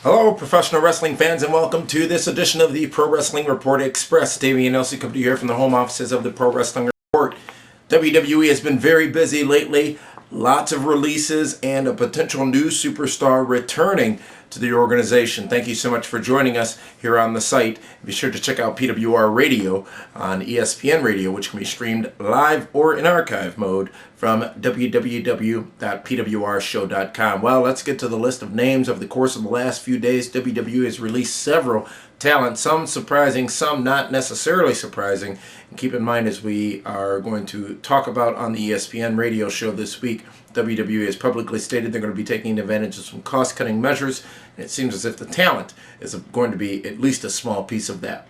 Hello, professional wrestling fans, and welcome to this edition of the Pro Wrestling Report Express. Dameon Nelson coming to you here from the home offices of the Pro Wrestling Report. WWE has been very busy lately. Lots of releases and a potential new superstar returning to the organization. Thank you so much for joining us here on the site. Be sure to check out PWR Radio on ESPN Radio, which can be streamed live or in archive mode from www.pwrshow.com. Well, let's get to the list of names. Over the course of the last few days, WWE has released several talent, some surprising, some not necessarily surprising. And keep in mind, as we are going to talk about on the ESPN radio show this week, WWE has publicly stated they're going to be taking advantage of some cost-cutting measures, and it seems as if the talent is going to be at least a small piece of that.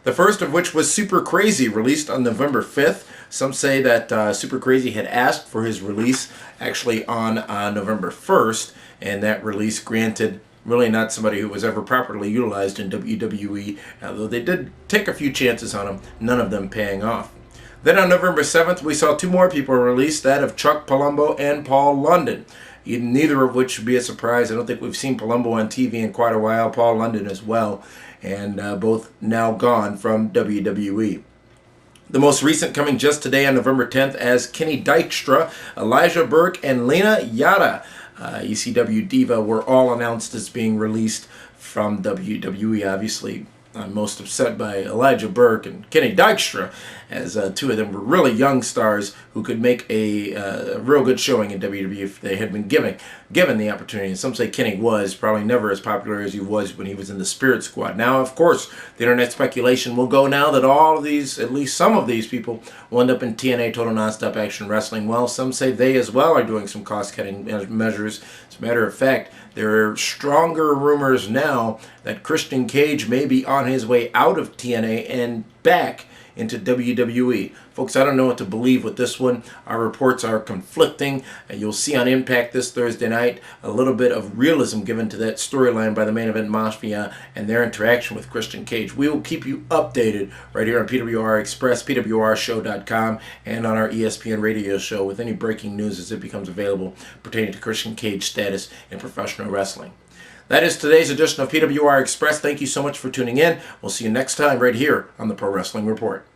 The first of which was Super Crazy, released on November 5th. Some say that Super Crazy had asked for his release actually on November 1st, and that release granted really not somebody who was ever properly utilized in WWE, although they did take a few chances on him, none of them paying off. Then on November 7th, we saw two more people released, that of Chuck Palumbo and Paul London. Neither of which should be a surprise. I don't think we've seen Palumbo on TV in quite a while, Paul London as well, and both now gone from WWE. The most recent coming just today on November 10th as Kenny Dykstra, Elijah Burke, and Lena Yada. ECW Diva were all announced as being released from WWE. Obviously, I'm most upset by Elijah Burke and Kenny Dykstra, as two of them were really young stars who could make a real good showing in WWE if they had been given the opportunity. And some say Kenny was probably never as popular as he was when he was in the Spirit Squad. Now, of course, the internet speculation will go now that all of these, at least some of these people, will end up in TNA Total Nonstop Action Wrestling. Well, some say they as well are doing some cost-cutting measures. As a matter of fact, there are stronger rumors now that Christian Cage may be on his way out of TNA and back into WWE. Folks, I don't know what to believe with this one. Our reports are conflicting. You'll see on Impact this Thursday night a little bit of realism given to that storyline by the Main Event Mafia and their interaction with Christian Cage. We will keep you updated right here on PWR Express, pwrshow.com, and on our ESPN radio show with any breaking news as it becomes available pertaining to Christian Cage status in professional wrestling. That is today's edition of PWR Express. Thank you so much for tuning in. We'll see you next time right here on the Pro Wrestling Report.